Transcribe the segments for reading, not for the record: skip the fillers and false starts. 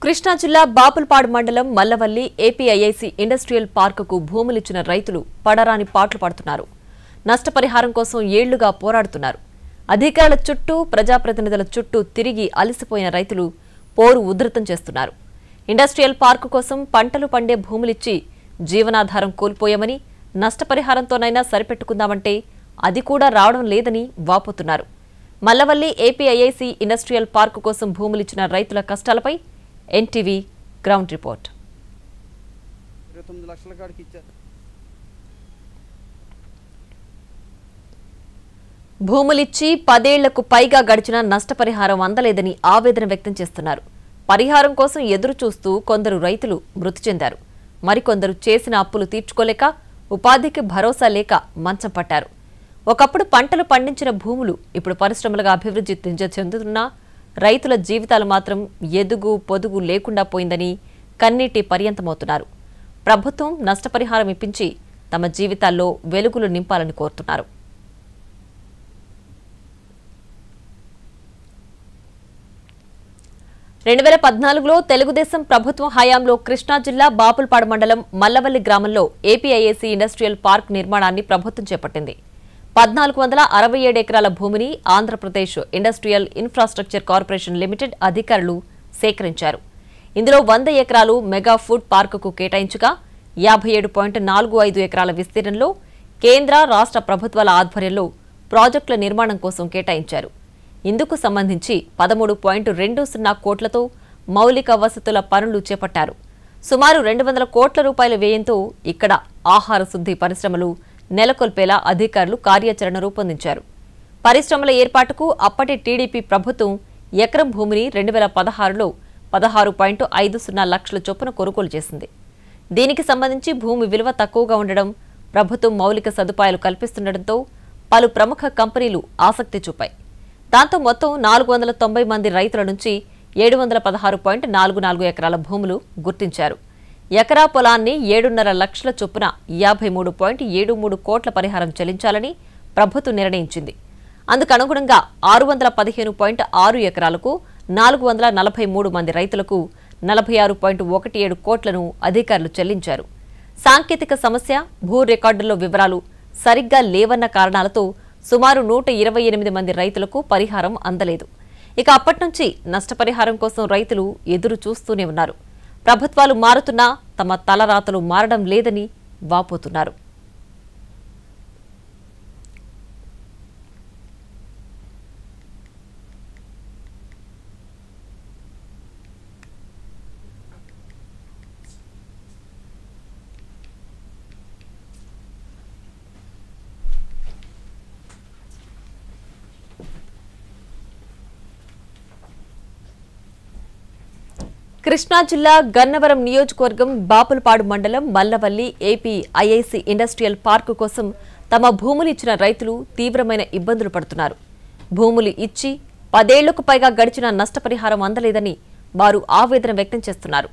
కృష్ణా జిల్లా బాపులపాడు మండలం Mallavalli APIIC industrial పార్కుకు భూములిచ్చిన రైతులు పడరాని పాట్లు పడుతున్నారు. నష్టపరిహారం కోసం ఏళ్లుగా పోరాడుతున్నారు. అధికారుల చుట్టూ ప్రజాప్రతినిధుల చుట్టూ తిరిగి అలసిపోయిన రైతులు పోరు ఉధృతం చేస్తున్నారు. ఇండస్ట్రియల్ పార్కు కోసం పంటలు పండే భూములిచ్చి జీవనాధారం కోల్పోయామని, నష్టపరిహారంతోనైనా సరిపెట్టుకుందామంటే అది కూడా రావడం లేదని వాపోతున్నారు. మల్లవల్లి ఏపీఐఐసి ఇండస్ట్రియల్ పార్కు కోసం భూములిచ్చిన రైతుల కష్టాలపై ఎన్టీవీ గ్రౌండ్ రిపోర్ట్. భూములిచ్చి 10 ఏళ్లకు పైగా గడిచినా నష్టపరిహారం అందలేదని ఆవేదన వ్యక్తం చేస్తున్నారు. పరిహారం కోసం ఎదురు చూస్తూ కొందరు రైతులు మృతి చెందారు. మరికొందరు చేసిన అప్పులు తీర్చుకోలేక ఉపాధికి భరోసా లేక మంచం పట్టారు. ఒకప్పుడు పంటలు పండించిన భూములు ఇప్పుడు పరిశ్రమలుగా అభివృద్ధి చెందుతున్నా రైతుల జీవితాలు మాత్రం ఎదుగు పొదుగు లేకుండా పోయిందని కన్నీటి పర్యంతమవుతున్నారు. ప్రభుత్వం నష్టపరిహారం ఇప్పించి తమ జీవితాల్లో వెలుగులు నింపాలని కోరుతున్నారు. లో తెలుగుదేశం ప్రభుత్వం హయాంలో కృష్ణా జిల్లా బాపులపాడు మండలం మల్లవల్లి గ్రామంలో ఏపీఐఐసి ఇండస్ట్రియల్ పార్క్ నిర్మాణాన్ని ప్రభుత్వం చేపట్టింది. 1467 ఎకరాల భూమిని Andhra Pradesh industrial infrastructure corporation limited అధికారులు సేకరించారు. ఇందులో 100 ఎకరాలు మెగా ఫుడ్ పార్కుకు కేటాయించగా 57.45 ఎకరాల విస్తీర్ణంలో కేంద్ర రాష్ట్ర ప్రభుత్వాల ఆధ్వర్యంలో ప్రాజెక్టుల నిర్మాణం కోసం కేటాయించారు. ఇందుకు సంబంధించి 13.20 కోట్లతో మౌలిక వసతుల పనులు చేపట్టారు. సుమారు 200 కోట్ల రూపాయల వ్యయంతో ఇక్కడ ఆహార శుద్ధి పరిశ్రమలు నెలకొల్పేలా అధికారులు కార్యాచరణ రూపొందించారు. పరిశ్రమల ఏర్పాటుకు అప్పటి టీడీపీ ప్రభుత్వం ఎకరం భూమిని 2016లో 16.50 లక్షల చొప్పున కొనుగోలు చేసింది. దీనికి సంబంధించి భూమి విలువ తక్కువగా ఉండడం, ప్రభుత్వం మౌలిక సదుపాయాలు కల్పిస్తుండటంతో పలు ప్రముఖ కంపెనీలు ఆసక్తి చూపాయి. దాంతో మొత్తం 490 మంది రైతుల నుంచి 716.44 ఎకరాల భూములు గుర్తించారు. ఎకరా పొలాన్ని 7.5 లక్షల చొప్పున 53.73 కోట్ల పరిహారం చెల్లించాలని ప్రభుత్వం నిర్ణయించింది. అందుకు అనుగుణంగా 615.6 ఎకరాలకు 443 మంది రైతులకు 46.17 కోట్లను అధికారులు చెల్లించారు. సాంకేతిక సమస్య, భూ రికార్డుల్లో వివరాలు సరిగ్గా లేవన్న కారణాలతో సుమారు 128 మంది రైతులకు పరిహారం అందలేదు. ఇక అప్పటి నుంచి నష్టపరిహారం కోసం రైతులు ఎదురు చూస్తూనే ఉన్నారు. ప్రభుత్వాలు మారుతున్నా తమ తలరాతలు మారడం లేదని వాపోతున్నారు. కృష్ణా జిల్లా గన్నవరం నియోజకవర్గం బాపులపాడు మండలం మల్లవల్లి ఏపీఐఐసి ఇండస్ట్రియల్ పార్కు కోసం తమ భూములు ఇచ్చిన రైతులు తీవ్రమైన ఇబ్బందులు పడుతున్నారు. భూములు ఇచ్చి 10 ఏళ్లకు పైగా గడిచిన నష్టపరిహారం అందలేదని వారు ఆవేదన వ్యక్తం చేస్తున్నారు.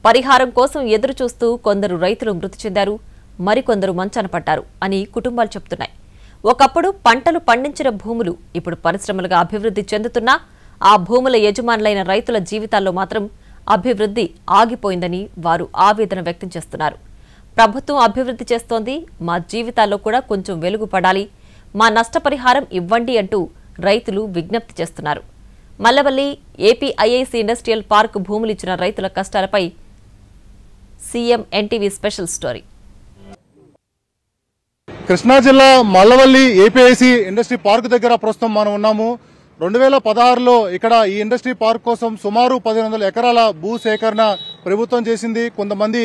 పరిహారం కోసం ఎదురు చూస్తూ కొందరు రైతులు మృతి చెందారు, మరికొందరు మంచాన పడ్డారు అని కుటుంబాలు చెబుతున్నాయి. ఒకప్పుడు పంటలు పండించిన భూములు ఇప్పుడు పరిశ్రమలుగా అభివృద్ధి చెందుతున్నా ఆ భూముల యజమానులైన రైతుల జీవితాల్లో మాత్రం అభివృద్ధి ఆగిపోయిందని వారు ఆవేదన వ్యక్తం చేస్తున్నారు. ప్రభుత్వం అభివృద్ధి చేస్తోంది, మా జీవితాల్లో కూడా కొంచెం వెలుగు పడాలి, మా నష్టపరిహారం ఇవ్వండి అంటూ రైతులు విజ్ఞప్తి చేస్తున్నారు. మల్లవల్లి ఏపీఐఐసి ఇండస్ట్రియల్ పార్క్ భూములిచ్చిన రైతుల కష్టాలపై CM NTV special story. Krishna జిల్లా మల్లవల్లి ఏపీఐసి ఇండస్ట్రీ పార్క్ దగ్గర ప్రస్తుతం మనం ఉన్నాము. 2016లో ఇక్కడ ఈ ఇండస్ట్రీ పార్క్ కోసం సుమారు 1500 ఎకరాల భూ సేకరణ ప్రభుత్వం చేసింది. కొంతమంది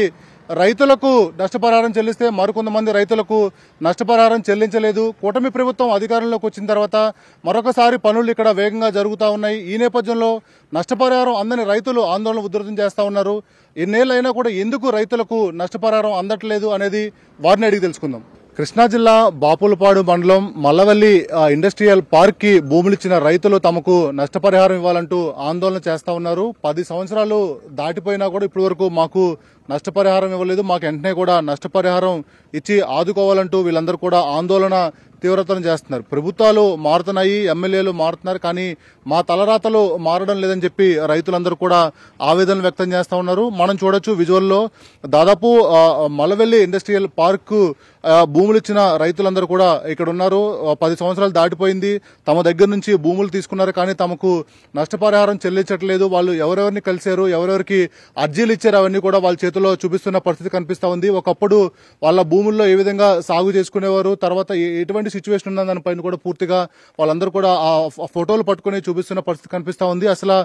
రైతులకు నష్టపరిహారం చెల్లిస్తే మరికొంతమంది రైతులకు నష్టపరిహారం చెల్లించలేదు. కూటమి ప్రభుత్వం అధికారంలోకి వచ్చిన తర్వాత మరొకసారి పనులు ఇక్కడ వేగంగా జరుగుతూ ఉన్నాయి. ఈ నేపథ్యంలో నష్టపరిహారం అందని రైతులు ఆందోళన ఉధృతం చేస్తూ ఉన్నారు. ఎన్నేళ్లైనా కూడా ఎందుకు రైతులకు నష్టపరిహారం అందట్లేదు అనేది వారిని అడిగి తెలుసుకుందాం. కృష్ణా జిల్లా బాపులపాడు మండలం మల్లవల్లి ఇండస్ట్రియల్ పార్క్ కి భూములిచ్చిన రైతులు తమకు నష్టపరిహారం ఇవ్వాలంటూ ఆందోళన చేస్తా ఉన్నారు. 10 సంవత్సరాలు దాటిపోయినా కూడా ఇప్పటి వరకు మాకు నష్టపరిహారం ఇవ్వలేదు, మాకు వెంటనే కూడా నష్టపరిహారం ఇచ్చి ఆదుకోవాలంటూ వీళ్ళందరూ కూడా ఆందోళన తీవ్రతరం చేస్తున్నారు. ప్రభుత్వాలు మారుతున్నాయి, ఎమ్మెల్యేలు మారుతున్నారు, కానీ మా తలరాతలు మారడం లేదని చెప్పి రైతులందరూ కూడా ఆవేదన వ్యక్తం చేస్తా ఉన్నారు. మనం చూడొచ్చు విజువల్లో దాదాపు మల్లవెల్లి ఇండస్ట్రియల్ పార్క్ భూములు ఇచ్చిన రైతులందరూ కూడా ఇక్కడ ఉన్నారు. 10 సంవత్సరాలు దాటిపోయింది. తమ దగ్గర నుంచి భూములు తీసుకున్నారు, కానీ తమకు నష్టపరిహారం చెల్లించట్లేదు. వాళ్ళు ఎవరెవరిని కలిశారు, ఎవరెవరికి అర్జీలు ఇచ్చారు, అవన్నీ కూడా వాళ్ళ చేతిలో చూపిస్తున్న పరిస్థితి కనిపిస్తా ఉంది. ఒకప్పుడు వాళ్ళ భూముల్లో ఏ విధంగా సాగు చేసుకునేవారు, తర్వాత ఎటువంటి సిచ్యువేషన్ ఉన్న దానిపైన కూడా పూర్తిగా వాళ్ళందరూ కూడా ఆ ఫోటోలు పట్టుకుని చూపిస్తున్న పరిస్థితి కనిపిస్తా ఉంది. అసలు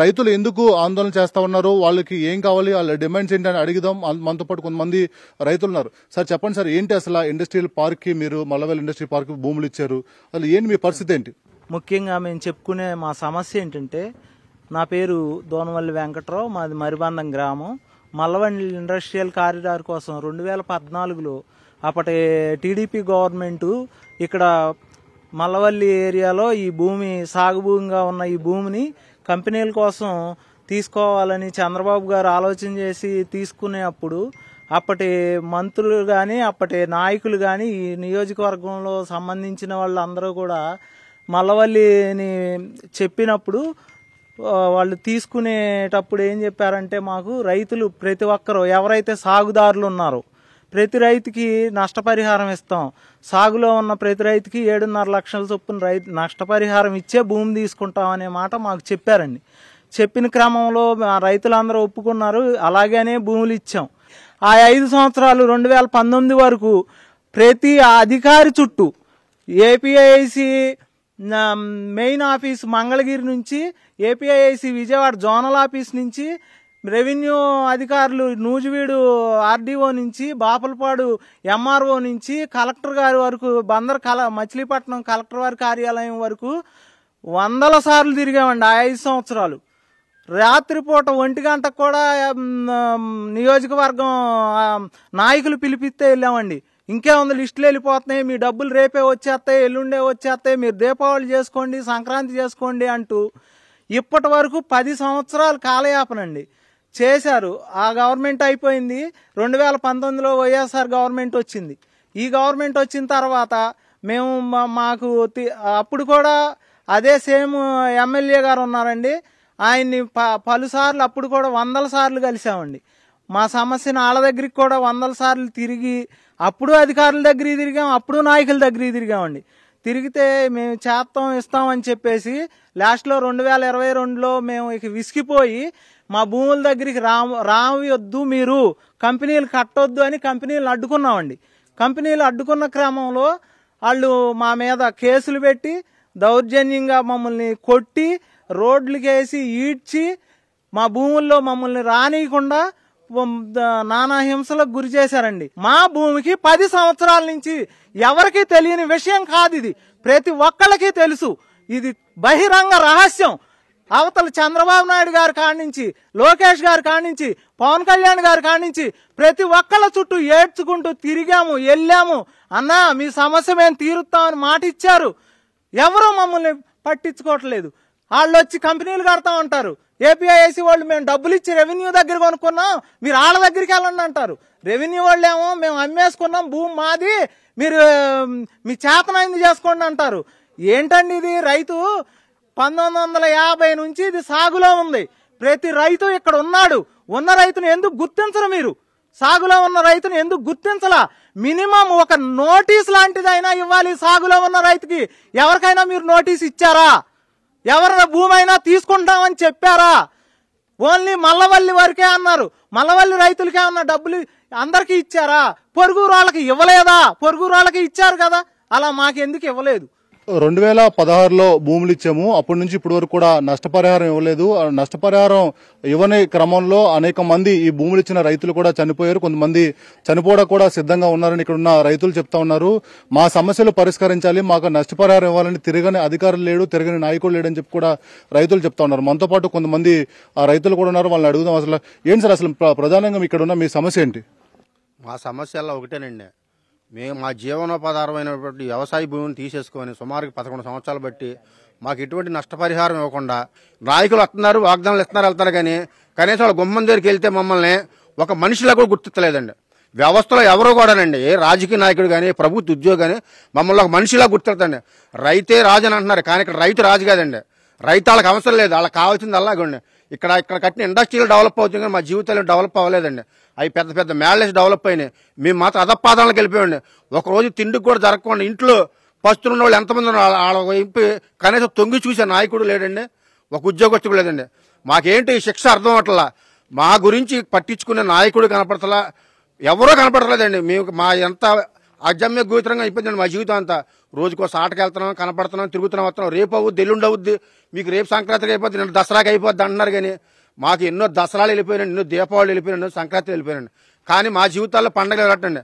రైతులు ఎందుకు ఆందోళన చేస్తా ఉన్నారు, వాళ్ళకి ఏం కావాలి, వాళ్ళ డిమాండ్స్ ఏంటి అని అడిగిదాం. మనతో పాటు కొంతమంది రైతులు ఉన్నారు. సార్ చెప్పండి సార్, ఏంటి అసలు ఇండస్ట్రియల్ పార్క్ కి మీరు మల్లవెల్లి ఇండస్ట్రియల్ పార్క్ భూములు ఇచ్చారు, అసలు ఏంటి మీ పరిస్థితి ఏంటి? ముఖ్యంగా మేము చెప్పుకునే మా సమస్య ఏంటంటే, నా పేరు దోనవల్లి వెంకట్రావు, మాది మరిబందం గ్రామం. మల్లవెల్లి ఇండస్ట్రియల్ కారిడార్ కోసం 2014లో అప్పటి టీడీపీ గవర్నమెంట్ ఇక్కడ మల్లవల్లి ఏరియాలో ఈ భూమి సాగు భూమిగా ఉన్న ఈ భూమిని కంపెనీల కోసం తీసుకోవాలని చంద్రబాబు గారు ఆలోచన చేసి తీసుకునేప్పుడు అప్పటి మంత్రులు కానీ అప్పటి నాయకులు కానీ ఈ నియోజకవర్గంలో సంబంధించిన వాళ్ళందరూ కూడా మల్లవల్లిని చెప్పినప్పుడు వాళ్ళు తీసుకునేటప్పుడు ఏం చెప్పారంటే, మాకు రైతులు ప్రతి ఒక్కరు ఎవరైతే సాగుదారులు ఉన్నారో ప్రతి రైతుకి నష్టపరిహారం ఇస్తాం, సాగులో ఉన్న ప్రతి రైతుకి 7.5 లక్షల చొప్పున నష్టపరిహారం ఇచ్చే భూమి తీసుకుంటాం అనే మాట మాకు చెప్పారండి. చెప్పిన క్రమంలో రైతులందరూ ఒప్పుకున్నారు, అలాగనే భూములు ఇచ్చాం. ఆ 5 సంవత్సరాలు 2019 వరకు ప్రతి అధికారి చుట్టూ ఏపీఐసి మెయిన్ ఆఫీస్ మంగళగిరి నుంచి, ఏపీఐసి విజయవాడ జోనల్ ఆఫీస్ నుంచి, రెవెన్యూ అధికారులు నూజివీడు ఆర్డీఓ నుంచి, బాపలపాడు ఎంఆర్ఓ నుంచి, కలెక్టర్ గారి వరకు, మచిలీపట్నం కలెక్టర్ వారి కార్యాలయం వరకు వందల సార్లు తిరిగామండి. ఆ 5 సంవత్సరాలు రాత్రిపూట 1 గంటకు కూడా నియోజకవర్గం నాయకులు పిలిపిస్తే వెళ్ళామండి. ఇంకేముంది, లిస్టులు వెళ్ళిపోతున్నాయి, మీ డబ్బులు రేపే వచ్చేస్తాయి, ఎల్లుండే వచ్చేస్తాయి, మీరు దీపావళి చేసుకోండి, సంక్రాంతి చేసుకోండి అంటూ ఇప్పటి వరకు 10 సంవత్సరాలు కాలయాపనండి చేశారు. ఆ గవర్నమెంట్ అయిపోయింది. 2019లో వైఎస్ఆర్ గవర్నమెంట్ వచ్చింది. ఈ గవర్నమెంట్ వచ్చిన తర్వాత మేము మాకు అప్పుడు కూడా అదే సేమ్ ఎమ్మెల్యే గారు ఉన్నారండి. ఆయన్ని పలుసార్లు అప్పుడు కూడా 100 సార్లు కలిసామండి. మా సమస్యను వాళ్ళ దగ్గరికి కూడా 100 సార్లు తిరిగి, అప్పుడు అధికారుల దగ్గరికి తిరిగాం, అప్పుడు నాయకుల దగ్గరికి తిరిగామండి. తిరిగితే మేము చేస్తాం ఇస్తామని చెప్పేసి లాస్ట్లో 2022లో మేము ఇక విసిగిపోయి మా భూముల దగ్గరికి రావద్దు, మీరు కంపెనీలు కట్టొద్దు అని కంపెనీలు అడ్డుకున్నామండి. కంపెనీలు అడ్డుకున్న క్రమంలో వాళ్ళు మా మీద కేసులు పెట్టి దౌర్జన్యంగా మమ్మల్ని కొట్టి రోడ్లకేసి ఈడ్చి మా భూముల్లో మమ్మల్ని రానియకుండా నానా హింసలకు గురి చేశారండి. మా భూమికి 10 సంవత్సరాల నుంచి ఎవరికీ తెలియని విషయం కాదు ఇది, ప్రతి ఒక్కళ్ళకి తెలుసు. ఇది బహిరంగ రహస్యం. అవతల చంద్రబాబు నాయుడు గారి కాడి నుంచి, లోకేష్ గారి కాడి నుంచి, పవన్ కళ్యాణ్ గారి కాడి నుంచి ప్రతి ఒక్కళ్ళ చుట్టూ ఏడ్చుకుంటూ తిరిగాము, వెళ్ళాము. అన్నా మీ సమస్య మేము తీరుస్తామని మాట ఇచ్చారు. ఎవరూ మమ్మల్ని పట్టించుకోవట్లేదు. వాళ్ళు వచ్చి కంపెనీలు కడతా ఉంటారు. ఏపీఐసి వాళ్ళు మేము డబ్బులు ఇచ్చి రెవెన్యూ దగ్గర కొనుక్కున్నాం, మీరు వాళ్ళ దగ్గరికి వెళ్ళండి అంటారు. రెవెన్యూ వాళ్ళు ఏమో మేము అమ్మేసుకున్నాం, భూమి మాది, మీరు మీ చేతనైంది చేసుకోండి అంటారు. ఏంటండి ఇది? రైతు 1950 నుంచి ఇది సాగులో ఉంది. ప్రతి రైతు ఇక్కడ ఉన్నాడు. ఉన్న రైతును ఎందుకు గుర్తించరు మీరు? సాగులో ఉన్న రైతును ఎందుకు గుర్తించలా? మినిమం ఒక నోటీస్ లాంటిదైనా ఇవ్వాలి సాగులో ఉన్న రైతుకి. ఎవరికైనా మీరు నోటీస్ ఇచ్చారా? ఎవరైనా భూమి అయినా తీసుకుంటామని చెప్పారా? ఓన్లీ మల్లవల్లి వరకే అన్నారు. మల్లవల్లి రైతులకే ఉన్న డబ్బులు అందరికీ ఇచ్చారా? పొరుగురు వాళ్ళకి ఇవ్వలేదా? పొరుగురు వాళ్ళకి ఇచ్చారు కదా, అలా మాకెందుకు ఇవ్వలేదు? 2016లో భూములు ఇచ్చాము. అప్పటి నుంచి ఇప్పటి వరకు కూడా నష్టపరిహారం ఇవ్వలేదు. నష్టపరిహారం ఇవ్వని క్రమంలో అనేక మంది ఈ భూములు ఇచ్చిన రైతులు కూడా చనిపోయారు. కొంతమంది చనిపోవడం కూడా సిద్ధంగా ఉన్నారని ఇక్కడ ఉన్న రైతులు చెప్తా ఉన్నారు. మా సమస్యలు పరిష్కరించాలి, మాకు నష్టపరిహారం ఇవ్వాలని తిరగని అధికారులు లేడు, తిరగని నాయకుడు లేడని చెప్పి కూడా రైతులు చెప్తా ఉన్నారు. మనతో పాటు కొంతమంది రైతులు కూడా ఉన్నారు, వాళ్ళని అడుగుదాం. అసలు ఏంటి సార్, అసలు ప్రధానంగా ఇక్కడ ఉన్న మీ సమస్య ఏంటి? మా సమస్యల్లో ఒకటేనండి, మేము మా జీవనోపాధారమైనటువంటి వ్యవసాయ భూమిని తీసేసుకొని సుమారుకి 11 సంవత్సరాలు బట్టి మాకు ఎటువంటి నష్టపరిహారం ఇవ్వకుండా నాయకులు వస్తున్నారు, వాగ్దానాలు ఇస్తున్నారు, వెళ్తారు. కానీ కనీసం వాళ్ళ గుమ్మం దగ్గరికి వెళ్తే మమ్మల్ని ఒక మనిషిలా కూడా గుర్తించలేదండి. వ్యవస్థలో ఎవరో కూడానండి, ఏ రాజకీయ నాయకుడు కానీ ప్రభుత్వ ఉద్యోగి కానీ మమ్మల్ని ఒక మనిషిలా గుర్తిస్తాండి. రైతే రాజు అని అంటున్నారు, కానీ ఇక్కడ రైతు రాజు కాదండి. రైతు వాళ్ళకి అవసరం లేదు, వాళ్ళకి కావాల్సింది అలాగండి. ఇక్కడ కట్టిన ఇండస్ట్రీలు డెవలప్ అవుతుంది కానీ మా జీవితాలు డెవలప్ అవ్వలేదండి. అవి పెద్ద పెద్ద మ్యారేజ్ డెవలప్ అయినాయి, మేము మాత్రం అధపాదాలకు వెళ్ళిపోయామండి. ఒకరోజు తిండికి కూడా జరగకుండా ఇంట్లో పస్తున్న వాళ్ళు ఎంతమంది వాళ్ళ వైపు కనీసం తొంగి చూసే నాయకుడు లేడండి, ఒక ఉద్యోగస్తుడు లేదండి. మాకేంటి ఈ శిక్ష అర్థం అవట్లా, మా గురించి పట్టించుకునే నాయకుడు కనపడతలా, ఎవరో కనపడలేదండి. మేము మా ఎంత అజమ్య గోచరంగా అయిపోయిందండి మా జీవితం అంతా. రోజుకో సాటకి వెళ్తున్నాం, కనపడుతున్నాం, తిరుగుతున్నాం, వస్తున్నాం. రేపు అవుద్ది, ఎల్లుండి అవుద్ది, మీకు రేపు సంక్రాంతికి అయిపోద్ది, నేను దసరాకి అయిపోద్ది అంటున్నారు. కానీ మాకు ఎన్నో దసరాలు వెళ్ళిపోయినండి, ఎన్నో దీపావళి వెళ్ళిపోయినండి, సంక్రాంతి వెళ్ళిపోయినండి. కానీ మా జీవితాల్లో పండుగ వెళ్ళటండి.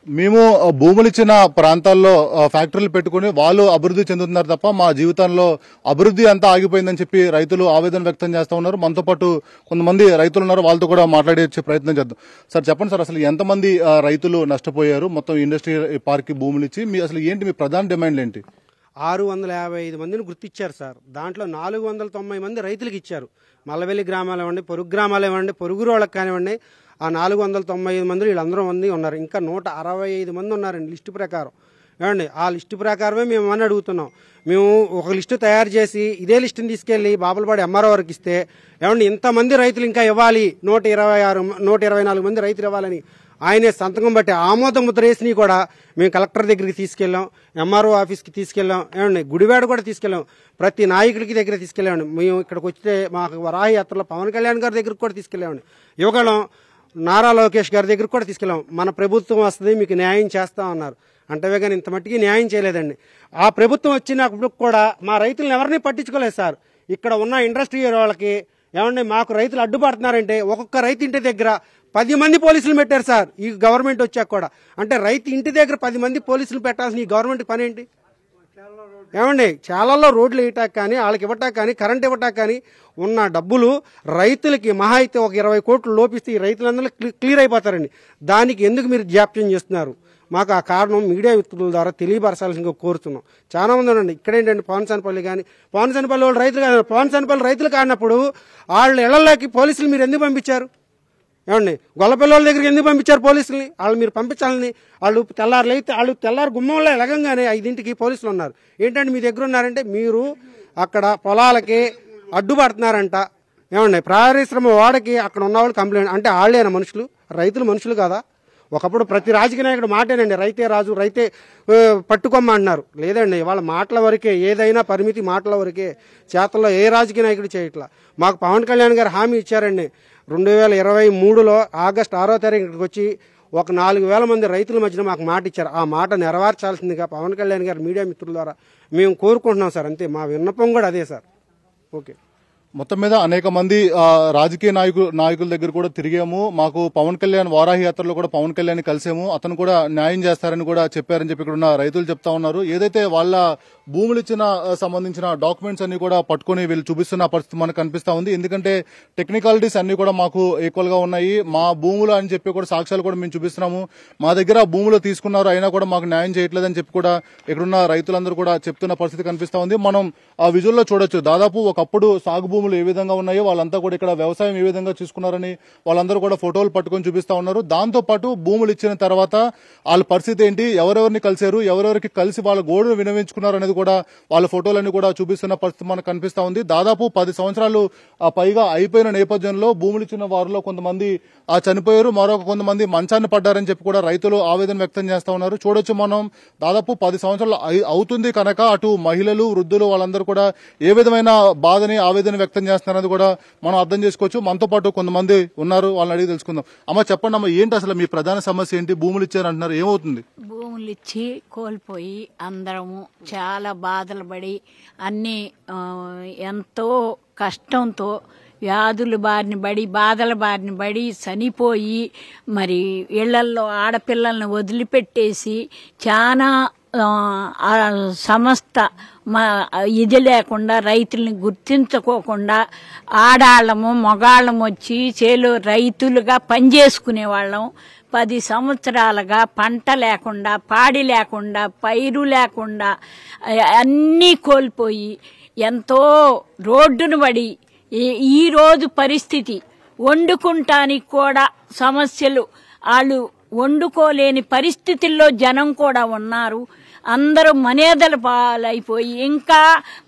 మేము భూములు ఇచ్చిన ప్రాంతాల్లో ఫ్యాక్టరీలు పెట్టుకుని వాళ్ళు అభివృద్ధి చెందుతున్నారు తప్ప మా జీవితంలో అభివృద్ధి అంతా ఆగిపోయిందని చెప్పి రైతులు ఆవేదన వ్యక్తం చేస్తూ ఉన్నారు. మనతో పాటు కొంతమంది రైతులు ఉన్నారు, వాళ్ళతో కూడా మాట్లాడే ప్రయత్నం చేద్దాం. సార్ చెప్పండి సార్, అసలు ఎంతమంది రైతులు నష్టపోయారు మొత్తం ఇండస్ట్రీ పార్క్ భూములు ఇచ్చి? మీ అసలు ఏంటి మీ ప్రధాన డిమాండ్లు ఏంటి? 655 మందిని గుర్తించారు సార్. దాంట్లో 490 మంది రైతులకు ఇచ్చారు. మల్లవెల్లి గ్రామాలు ఇవ్వండి, పొరుగు గ్రామాలు ఇవ్వండి, పొరుగు వాళ్ళకి కానివ్వండి. ఆ 495 మంది వీళ్ళందరూ మంది ఉన్నారు. ఇంకా 165 మంది ఉన్నారండి లిస్టు ప్రకారం. ఏమండి, ఆ లిస్టు ప్రకారమే మేము అని అడుగుతున్నాం. మేము ఒక లిస్టు తయారు చేసి ఇదే లిస్టుని తీసుకెళ్లి బాపులపాడు ఎంఆర్ఓ వరకు ఇస్తే, ఏమండి ఇంతమంది రైతులు ఇంకా ఇవ్వాలి, 124 మంది రైతులు ఇవ్వాలని ఆయనే సంతకం బట్టి ఆమోద ముద్ర వేసినవి కూడా మేము కలెక్టర్ దగ్గరికి తీసుకెళ్ళాం, ఎంఆర్ఓ ఆఫీస్కి తీసుకెళ్ళాం, ఏమండి గుడివాడ కూడా తీసుకెళ్ళాం, ప్రతి నాయకుడికి దగ్గర తీసుకెళ్ళామండి. మేము ఇక్కడికి వస్తే మాకు వరాహి యాత్రలో పవన్ కళ్యాణ్ గారి దగ్గరికి కూడా తీసుకెళ్ళామండి. యువగళం నారా లోకేష్ గారి దగ్గరికి కూడా తీసుకెళ్ళాం. మన ప్రభుత్వం వస్తుంది, మీకు న్యాయం చేస్తామన్నారు. అంటవే కానీ ఇంత మట్టికి న్యాయం చేయలేదండి. ఆ ప్రభుత్వం వచ్చినప్పుడు కూడా మా రైతులను ఎవరిని పట్టించుకోలేదు సార్. ఇక్కడ ఉన్న ఇండస్ట్రీ వాళ్ళకి ఏమండి మాకు రైతులు అడ్డుపడుతున్నారంటే ఒక్కొక్క రైతు ఇంటి దగ్గర 10 మంది పోలీసులు పెట్టారు సార్ ఈ గవర్నమెంట్ వచ్చాక కూడా. అంటే రైతు ఇంటి దగ్గర 10 మంది పోలీసులు పెట్టాల్సిన ఈ గవర్నమెంట్ పని ఏంటి? ఏమండి చాలాలో రోడ్లు వేయటానికి కానీ, వాళ్ళకి ఇవ్వటానికి కానీ, కరెంట్ ఇవ్వటానికి కానీ ఉన్న డబ్బులు రైతులకి మహా అయితే ఒక 20 కోట్లు లోపిస్తే ఈ రైతులందరూ క్లియర్ అయిపోతారండి. దానికి ఎందుకు మీరు జాప్యం చేస్తున్నారు? మాకు ఆ కారణం మీడియా వ్యక్తుల ద్వారా తెలియపరచాల్సిందిగా కోరుతున్నాం. చాలా మంది ఉండండి. ఇక్కడేంటంటే పవన్సనపల్లి కానీ, పవన్సనపల్లి వాళ్ళు రైతులు కాదు, పవన్సనపల్లి రైతులు కానప్పుడు వాళ్ళ ఇళ్లలోకి పోలీసులు మీరు ఎందుకు పంపించారు? ఏమండి గొల్లపిల్లల దగ్గరికి ఎందుకు పంపించారు పోలీసుల్ని? వాళ్ళు మీరు పంపించాలని వాళ్ళు తెల్లారు గుమ్మంలో ఎలగంగానే 5ంటికి పోలీసులు ఉన్నారు. ఏంటంటే మీ దగ్గర ఉన్నారంటే మీరు అక్కడ పొలాలకి అడ్డుపడుతున్నారంట. ఏమండి పారిశ్రమ వాడకి అక్కడ ఉన్నవాళ్ళు కంప్లైంట్ అంటే వాళ్ళేనా మనుషులు? రైతులు మనుషులు కాదా? ఒకప్పుడు ప్రతి రాజకీయ నాయకుడు మాటేనండి, రైతే రాజు, రైతే పట్టుకొమ్మ అంటున్నారు. లేదండి, వాళ్ళ మాటల వరకే, ఏదైనా పరిమితి మాటల వరకే, చేతల్లో ఏ రాజకీయ నాయకుడు చేయట్లా. మాకు పవన్ కళ్యాణ్ గారు హామీ ఇచ్చారండి. 2023లో ఆగస్టు 6వ తారీఖు ఇక్కడికి వచ్చి ఒక 4000 మంది రైతుల మధ్యన మాకు మాట ఇచ్చారు. ఆ మాట నెరవేర్చాల్సిందిగా పవన్ కళ్యాణ్ గారు మీడియా మిత్రుల ద్వారా మేము కోరుకుంటున్నాం సార్. అంతే, మా విన్నపం కూడా అదే సార్. ఓకే. మొత్తం మీద అనేక మంది రాజకీయ నాయకుల దగ్గర కూడా తిరిగాము. మాకు పవన్ కళ్యాణ్ వారాహి యాత్రలో కూడా పవన్ కళ్యాణ్ కలిసాము, అతను కూడా న్యాయం చేస్తారని కూడా చెప్పారని చెప్పి ఇక్కడ ఉన్న రైతులు చెప్తా ఉన్నారు. ఏదైతే వాళ్ళ భూములు ఇచ్చిన సంబంధించిన డాక్యుమెంట్స్ అన్ని కూడా పట్టుకుని వీళ్ళు చూపిస్తున్న పరిస్థితి మనకు కనిపిస్తా ఉంది. ఎందుకంటే టెక్నికాలిటీస్ అన్ని కూడా మాకు ఈక్వల్ గా ఉన్నాయి. మా భూములు అని చెప్పి కూడా సాక్ష్యాలు కూడా మేము చూపిస్తున్నాము. మా దగ్గర భూములు తీసుకున్నారు, అయినా కూడా మాకు న్యాయం చేయట్లేదని చెప్పి కూడా ఇక్కడున్న రైతులందరూ కూడా చెప్తున్న పరిస్థితి కనిపిస్తా ఉంది. మనం ఆ విజువల్లో చూడొచ్చు. దాదాపు ఒకప్పుడు సాగు భూములు ఏ విధంగా ఉన్నాయో, వాళ్ళంతా కూడా ఇక్కడ వ్యవసాయం ఏ విధంగా చూసుకున్నారని వాళ్ళందరూ కూడా ఫోటోలు పట్టుకొని చూపిస్తా ఉన్నారు. దాంతో పాటు భూములు ఇచ్చిన తర్వాత వాళ్ళ పరిస్థితి ఏంటి, ఎవరెవరిని కలిశారు, ఎవరెవరికి కలిసి వాళ్ళ గోడును వినవించుకున్నారు అనేది కూడా వాళ్ళ ఫోటోలన్నీ కూడా చూపిస్తున్న పరిస్థితి మనకు కనిపిస్తా ఉంది. దాదాపు 10 సంవత్సరాలు పైగా అయిపోయిన నేపథ్యంలో భూములు ఇచ్చిన వారిలో కొంతమంది చనిపోయారు, మరొక కొంతమంది మంచాన్ని పడ్డారని చెప్పి కూడా రైతులు ఆవేదన వ్యక్తం చేస్తా ఉన్నారు. చూడొచ్చు మనం, దాదాపు 10 సంవత్సరాలు అవుతుంది కనుక అటు మహిళలు, వృద్ధులు వాళ్ళందరూ కూడా ఏ విధమైన బాధని ఆవేదన వ్యక్తం చేస్తున్నారని కూడా మనం అర్థం చేసుకోవచ్చు. మనతో పాటు కొంతమంది ఉన్నారు, వాళ్ళని అడిగి తెలుసుకుందాం. అమ్మ చెప్పండి అమ్మ, ఏంటి అసలు మీ ప్రధాన సమస్య ఏంటి? భూములు ఇచ్చారంటున్నారు, ఏమవుతుంది? భూములు ఇచ్చి కోల్పోయి అందరము చాలా బాధలు పడి అన్ని ఎంతో కష్టంతో వ్యాధుల బారిన పడి బాధల బారిన పడి చనిపోయి మరి ఇళ్లల్లో ఆడపిల్లల్ని వదిలిపెట్టేసి చాలా సమస్త ఇది లేకుండా రైతుల్ని గుర్తించుకోకుండా ఆడాళ్ళము మగాళ్ళము వచ్చి చేలో రైతులుగా పనిచేసుకునే వాళ్ళం. 10 సంవత్సరాలుగా పంట లేకుండా, పాడి లేకుండా, పైరు లేకుండా అన్నీ కోల్పోయి ఎంతో రోడ్డును పడి ఈరోజు పరిస్థితి వండుకుంటానికి కూడా సమస్యలు. వాళ్ళు వండుకోలేని పరిస్థితుల్లో జనం కూడా ఉన్నారు. అందరూ మనేదల పాలైపోయి ఇంకా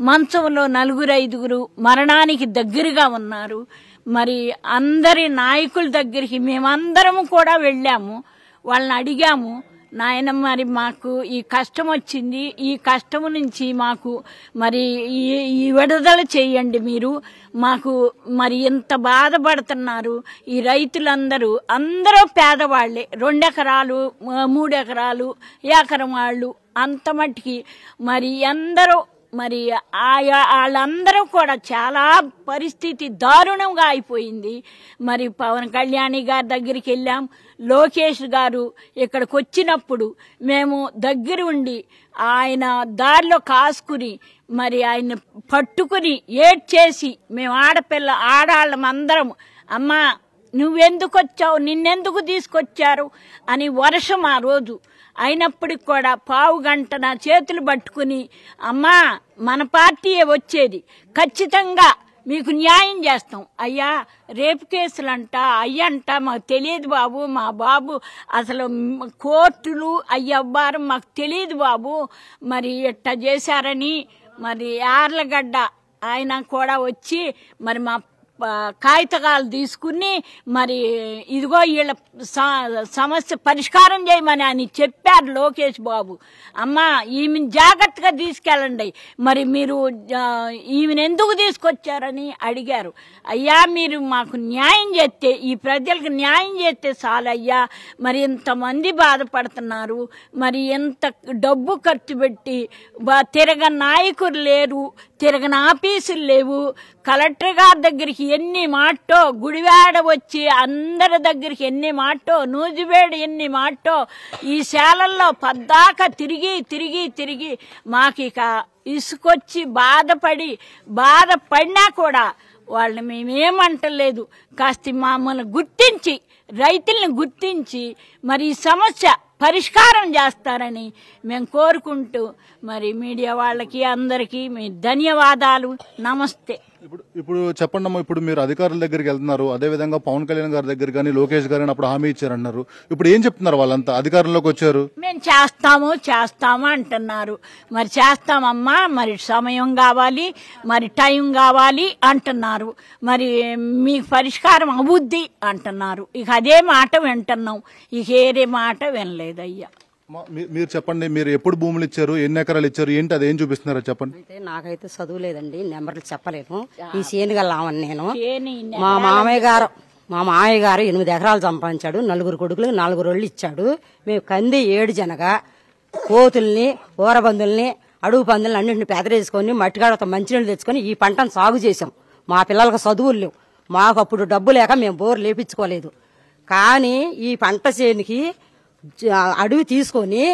మంచంలో 4-5 మరణానికి దగ్గరగా ఉన్నారు. మరి అందరి నాయకుల దగ్గరికి మేమందరము కూడా వెళ్ళాము. వాళ్ళని అడిగాము, నాయన మరి మాకు ఈ కష్టం వచ్చింది, ఈ కష్టం నుంచి మాకు మరి ఈ విడుదల చేయండి, మీరు మాకు మరి ఎంత బాధపడుతున్నారు. ఈ రైతులందరూ అందరూ పేదవాళ్లే, 2 ఎకరాలు 3 ఎకరాలు ఎకరం వాళ్ళు అంత మట్టికి మరి అందరూ మరి వాళ్ళందరూ కూడా చాలా పరిస్థితి దారుణంగా అయిపోయింది. మరి పవన్ కళ్యాణ్ గారి దగ్గరికి వెళ్ళాం. లోకేష్ గారు ఇక్కడికి వచ్చినప్పుడు మేము దగ్గర ఉండి ఆయన దారిలో కాసుకుని మరి ఆయన పట్టుకుని ఏడ్చేసి మేము ఆడాళ్ళమందరం అమ్మా నువ్వెందుకు వచ్చావు, నిన్నెందుకు తీసుకొచ్చారు అని వర్షం ఆ రోజు అయినప్పటికి కూడా పావు గంట నా చేతులు పట్టుకుని అమ్మా మన పార్టీయే వచ్చేది, ఖచ్చితంగా మీకు న్యాయం చేస్తాం. అయ్యా రేపు కేసులంట అయ్యంట మాకు తెలియదు బాబు, మా బాబు అసలు కోర్టులు అయ్యవ్వారు మాకు తెలియదు బాబు, మరి ఎట్ట చేశారని మరి యార్లగడ్డ ఆయన కూడా వచ్చి మరి మా కాగితాలు తీసుకుని మరి ఇదిగో వీళ్ళ సమస్య పరిష్కారం చేయమని అని చెప్పారు లోకేష్ బాబు. అమ్మా ఈమెను జాగ్రత్తగా తీసుకెళ్ళండి, మరి మీరు ఈమెను ఎందుకు తీసుకొచ్చారని అడిగారు. అయ్యా మీరు మాకు న్యాయం చేస్తే, ఈ ప్రజలకు న్యాయం చేస్తే చాలు అయ్యా, మరి ఇంతమంది బాధపడుతున్నారు, మరి ఎంత డబ్బు ఖర్చు పెట్టి తిరగ నాయకులు లేరు, తిరగని ఆఫీసులు లేవు, కలెక్టర్ గారి దగ్గరికి ఎన్ని మాటో, గుడివాడ వచ్చి అందరి దగ్గరికి ఎన్ని మాటో, నూజివేడు ఎన్ని మాటో, ఈ శాలల్లో పద్దాక తిరిగి మాకు ఇక ఇసుకొచ్చి బాధపడినా కూడా వాళ్ళని మేమేమంటలేదు. కాస్త మమ్మల్ని గుర్తించి, రైతుల్ని గుర్తించి మరి ఈ సమస్య పరిష్కారం చేస్తారని మేము కోరుకుంటూ మరి మీడియా వాళ్ళకి అందరికీ మీ ధన్యవాదాలు, నమస్తే. ఇప్పుడు చెప్పండి అమ్మా, ఇప్పుడు మీరు అధికారుల దగ్గరికి వెళ్తున్నారు, అదేవిధంగా పవన్ కళ్యాణ్ గారి దగ్గర కానీ లోకేష్ గారు అప్పుడు హామీ ఇచ్చారన్నారు. ఇప్పుడు ఏం చెప్తున్నారు వాళ్ళంతా అధికారంలోకి వచ్చారు? మేము చేస్తాము అంటున్నారు. మరి చేస్తామమ్మా, మరి సమయం కావాలి, మరి టైం కావాలి అంటున్నారు. మరి మీకు పరిష్కారం అవుద్ది అంటున్నారు. ఇక అదే మాట వింటున్నాం, ఇక ఏరే మాట వినలేదయ్యా. మీరు చెప్పండి, మీరు ఎప్పుడు భూములు ఇచ్చారు, ఎన్ని ఎకరాలు ఇచ్చారు, ఏంటి అదేం చూపిస్తున్నారో చెప్పండి. అయితే నాకైతే చదువు లేదండి, నెంబర్లు చెప్పలేను. ఈ చేనుగల్లామని నేను మా మామయ్య గారు 8 ఎకరాలు సంపాదించాడు, 4 కొడుకులు 4 రోళ్ళు ఇచ్చాడు. మేము కంది 7 జనగా కోతుల్ని ఊరబందుల్ని అడుగు పందుల్ని అన్నింటిని పెదరేసుకొని మట్టిగాడ మంచినీళ్ళు తెచ్చుకొని ఈ పంటను సాగు చేసాం. మా పిల్లలకు చదువులు లేవు, మాకు అప్పుడు డబ్బు లేక మేము బోరు లేపించుకోలేదు. కానీ ఈ పంట చేనికి అడవి తీసుకొని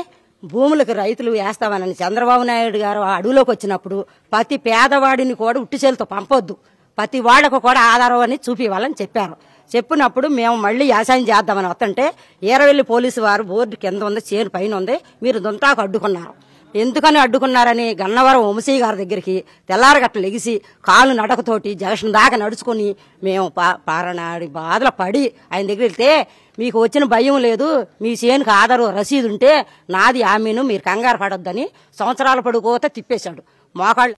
భూములకు రైతులు వేస్తామని చంద్రబాబు నాయుడు గారు అడవిలోకి వచ్చినప్పుడు ప్రతి పేదవాడిని కూడా ఉట్టిచేలతో పంపొద్దు, ప్రతి వాళ్లకు కూడా ఆధారం అని చూపివ్వాలని చెప్పారు. చెప్పినప్పుడు మేము మళ్లీ వ్యవసాయం చేద్దామని వస్తుంటే ఈరవెల్లి పోలీసు వారు బోర్డు కింద ఉంది, చేను పైన ఉంది, మీరు దుంతాకు అడ్డుకున్నారు. ఎందుకని అడ్డుకున్నారని గన్నవరం వంశీ గారి దగ్గరికి తెల్లారగట్ల లెగిసి కాలు నడకతోటి జంక్షన్ దాకా నడుచుకుని మేము పారనాడి బాధలు పడి ఆయన దగ్గర వెళ్తే, మీకు వచ్చిన భయం లేదు, మీ చేనుకు ఆధారు రసీదు ఉంటే నాది ఆమెను, మీరు కంగారు పడొద్దని సంవత్సరాల పడుకోతే తిప్పేశాడు. మోకాళ్ళు